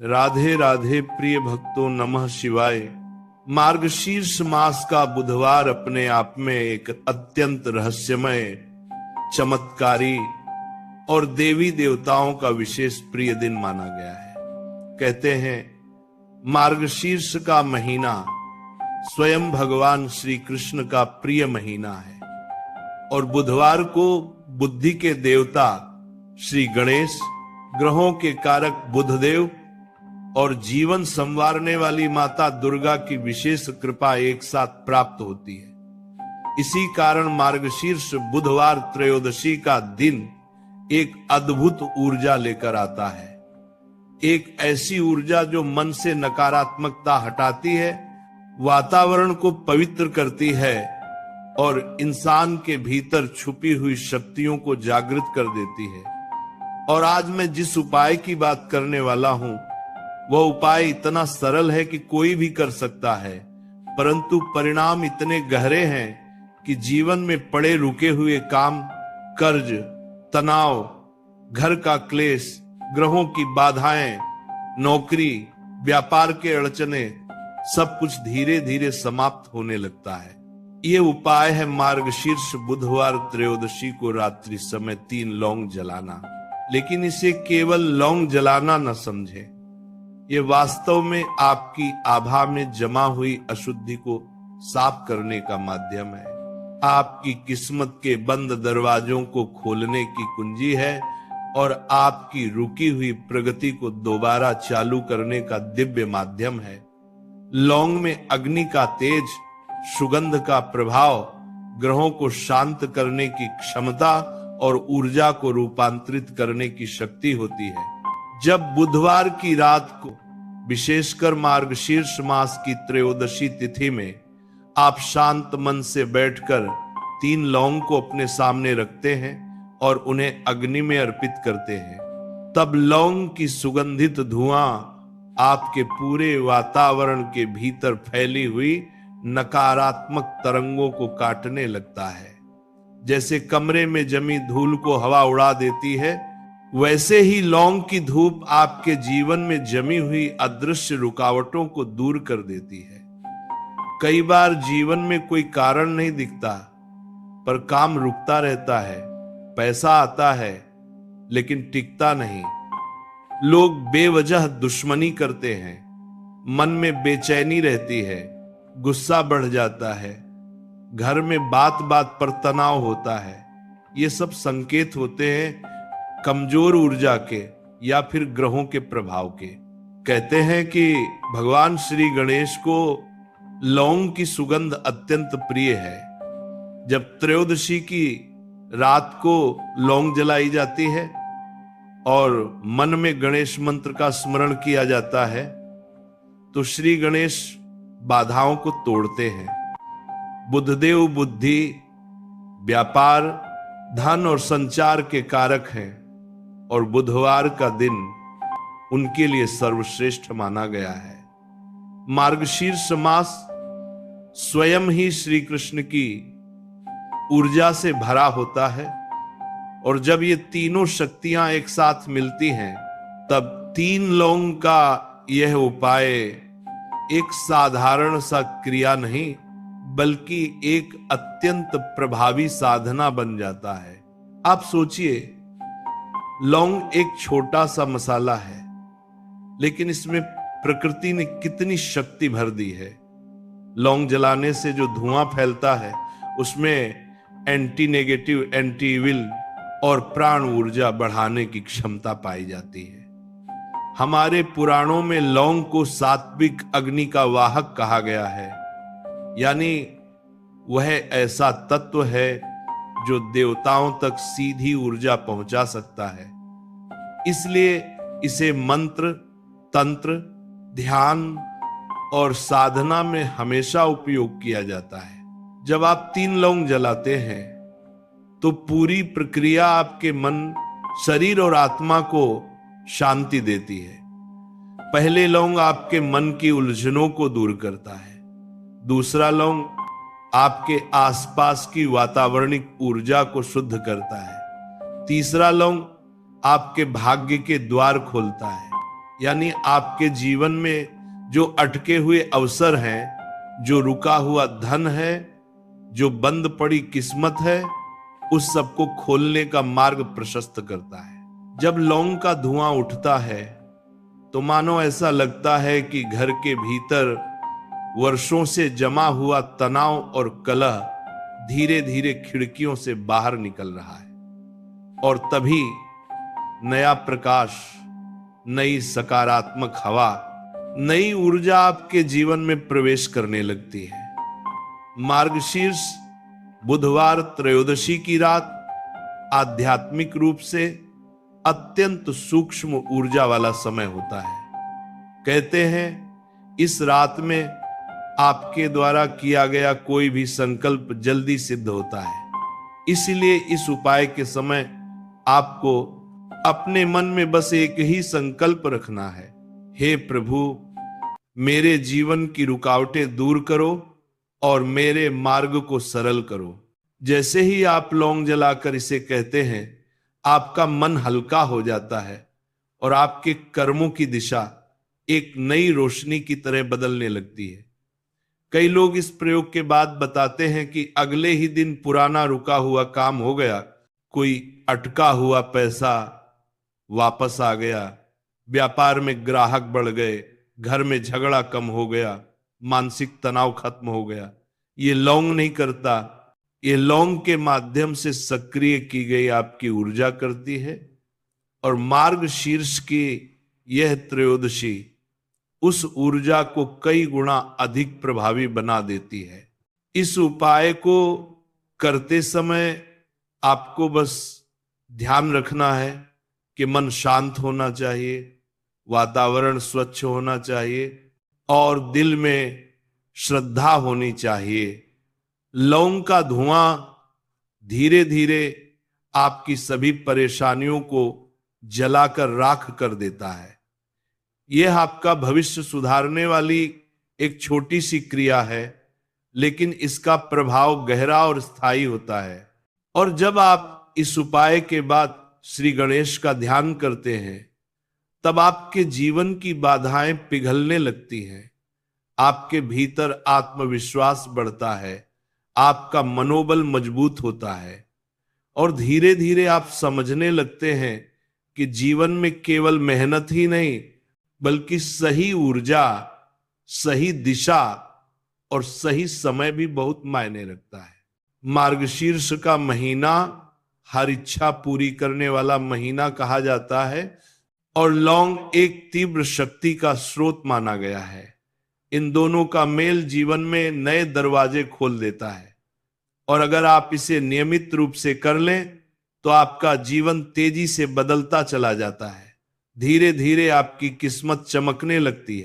राधे राधे प्रिय भक्तों, नमः शिवाय। मार्गशीर्ष मास का बुधवार अपने आप में एक अत्यंत रहस्यमय, चमत्कारी और देवी देवताओं का विशेष प्रिय दिन माना गया है। कहते हैं मार्गशीर्ष का महीना स्वयं भगवान श्री कृष्ण का प्रिय महीना है और बुधवार को बुद्धि के देवता श्री गणेश, ग्रहों के कारक बुधदेव और जीवन संवारने वाली माता दुर्गा की विशेष कृपा एक साथ प्राप्त होती है। इसी कारण मार्गशीर्ष बुधवार त्रयोदशी का दिन एक अद्भुत ऊर्जा लेकर आता है। एक ऐसी ऊर्जा जो मन से नकारात्मकता हटाती है, वातावरण को पवित्र करती है और इंसान के भीतर छुपी हुई शक्तियों को जागृत कर देती है। और आज मैं जिस उपाय की बात करने वाला हूं, वह उपाय इतना सरल है कि कोई भी कर सकता है, परंतु परिणाम इतने गहरे हैं कि जीवन में पड़े रुके हुए काम, कर्ज, तनाव, घर का क्लेश, ग्रहों की बाधाएं, नौकरी, व्यापार के अड़चने, सब कुछ धीरे धीरे समाप्त होने लगता है। ये उपाय है मार्गशीर्ष बुधवार त्रयोदशी को रात्रि समय 3 लौंग जलाना। लेकिन इसे केवल लौंग जलाना न समझे, ये वास्तव में आपकी आभा में जमा हुई अशुद्धि को साफ करने का माध्यम है। आपकी किस्मत के बंद दरवाजों को खोलने की कुंजी है और आपकी रुकी हुई प्रगति को दोबारा चालू करने का दिव्य माध्यम है। लौंग में अग्नि का तेज, सुगंध का प्रभाव, ग्रहों को शांत करने की क्षमता और ऊर्जा को रूपांतरित करने की शक्ति होती है। जब बुधवार की रात को, विशेषकर मार्गशीर्ष मास की त्रयोदशी तिथि में, आप शांत मन से बैठकर 3 लौंग को अपने सामने रखते हैं और उन्हें अग्नि में अर्पित करते हैं, तब लौंग की सुगंधित धुआं आपके पूरे वातावरण के भीतर फैली हुई नकारात्मक तरंगों को काटने लगता है। जैसे कमरे में जमी धूल को हवा उड़ा देती है, वैसे ही लौंग की धूप आपके जीवन में जमी हुई अदृश्य रुकावटों को दूर कर देती है। कई बार जीवन में कोई कारण नहीं दिखता, पर काम रुकता रहता है, पैसा आता है लेकिन टिकता नहीं। लोग बेवजह दुश्मनी करते हैं, मन में बेचैनी रहती है, गुस्सा बढ़ जाता है, घर में बात बात पर तनाव होता है। ये सब संकेत होते हैं कमजोर ऊर्जा के या फिर ग्रहों के प्रभाव के। कहते हैं कि भगवान श्री गणेश को लौंग की सुगंध अत्यंत प्रिय है। जब त्रयोदशी की रात को लौंग जलाई जाती है और मन में गणेश मंत्र का स्मरण किया जाता है, तो श्री गणेश बाधाओं को तोड़ते हैं। बुधदेव बुद्धि, व्यापार, धन और संचार के कारक हैं और बुधवार का दिन उनके लिए सर्वश्रेष्ठ माना गया है। मार्गशीर्ष मास स्वयं ही श्री कृष्ण की ऊर्जा से भरा होता है और जब ये तीनों शक्तियां एक साथ मिलती हैं, तब 3 लौंग का यह उपाय एक साधारण सा क्रिया नहीं, बल्कि एक अत्यंत प्रभावी साधना बन जाता है। आप सोचिए, लौंग एक छोटा सा मसाला है, लेकिन इसमें प्रकृति ने कितनी शक्ति भर दी है। लौंग जलाने से जो धुआं फैलता है, उसमें एंटी नेगेटिव, एंटी इविल और प्राण ऊर्जा बढ़ाने की क्षमता पाई जाती है। हमारे पुराणों में लौंग को सात्विक अग्नि का वाहक कहा गया है, यानी वह ऐसा तत्व है जो देवताओं तक सीधी ऊर्जा पहुंचा सकता है। इसलिए इसे मंत्र, तंत्र, ध्यान और साधना में हमेशा उपयोग किया जाता है। जब आप 3 लौंग जलाते हैं तो पूरी प्रक्रिया आपके मन, शरीर और आत्मा को शांति देती है। पहले लौंग आपके मन की उलझनों को दूर करता है। दूसरा लौंग आपके आसपास की वातावरणिक ऊर्जा को शुद्ध करता है। तीसरा लौंग आपके भाग्य के द्वार खोलता है यानी आपके जीवन में जो अटके हुए अवसर हैं, जो रुका हुआ धन है, जो बंद पड़ी किस्मत है, उस सबको खोलने का मार्ग प्रशस्त करता है। जब लौंग का धुआं उठता है तो मानो ऐसा लगता है कि घर के भीतर वर्षों से जमा हुआ तनाव और कलह धीरे धीरे खिड़कियों से बाहर निकल रहा है, और तभी नया प्रकाश, नई सकारात्मक हवा, नई ऊर्जा आपके जीवन में प्रवेश करने लगती है। मार्गशीर्ष बुधवार त्रयोदशी की रात आध्यात्मिक रूप से अत्यंत सूक्ष्म ऊर्जा वाला समय होता है। कहते हैं इस रात में आपके द्वारा किया गया कोई भी संकल्प जल्दी सिद्ध होता है। इसलिए इस उपाय के समय आपको अपने मन में बस एक ही संकल्प रखना है, हे प्रभु, मेरे जीवन की रुकावटें दूर करो और मेरे मार्ग को सरल करो। जैसे ही आप लौंग जलाकर इसे कहते हैं, आपका मन हल्का हो जाता है और आपके कर्मों की दिशा एक नई रोशनी की तरह बदलने लगती है। कई लोग इस प्रयोग के बाद बताते हैं कि अगले ही दिन पुराना रुका हुआ काम हो गया, कोई अटका हुआ पैसा वापस आ गया, व्यापार में ग्राहक बढ़ गए, घर में झगड़ा कम हो गया, मानसिक तनाव खत्म हो गया। ये लौंग नहीं करता, ये लौंग के माध्यम से सक्रिय की गई आपकी ऊर्जा करती है। और मार्ग शीर्ष की यह त्रयोदशी उस ऊर्जा को कई गुना अधिक प्रभावी बना देती है। इस उपाय को करते समय आपको बस ध्यान रखना है कि मन शांत होना चाहिए, वातावरण स्वच्छ होना चाहिए और दिल में श्रद्धा होनी चाहिए। लौंग का धुआं धीरे धीरे आपकी सभी परेशानियों को जलाकर राख कर देता है। यह आपका भविष्य सुधारने वाली एक छोटी सी क्रिया है, लेकिन इसका प्रभाव गहरा और स्थायी होता है। और जब आप इस उपाय के बाद श्री गणेश का ध्यान करते हैं, तब आपके जीवन की बाधाएं पिघलने लगती हैं, आपके भीतर आत्मविश्वास बढ़ता है, आपका मनोबल मजबूत होता है और धीरे धीरे आप समझने लगते हैं कि जीवन में केवल मेहनत ही नहीं, बल्कि सही ऊर्जा, सही दिशा और सही समय भी बहुत मायने रखता है। मार्गशीर्ष का महीना हर इच्छा पूरी करने वाला महीना कहा जाता है और लौंग एक तीव्र शक्ति का स्रोत माना गया है। इन दोनों का मेल जीवन में नए दरवाजे खोल देता है और अगर आप इसे नियमित रूप से कर लें तो आपका जीवन तेजी से बदलता चला जाता है। धीरे धीरे आपकी किस्मत चमकने लगती है।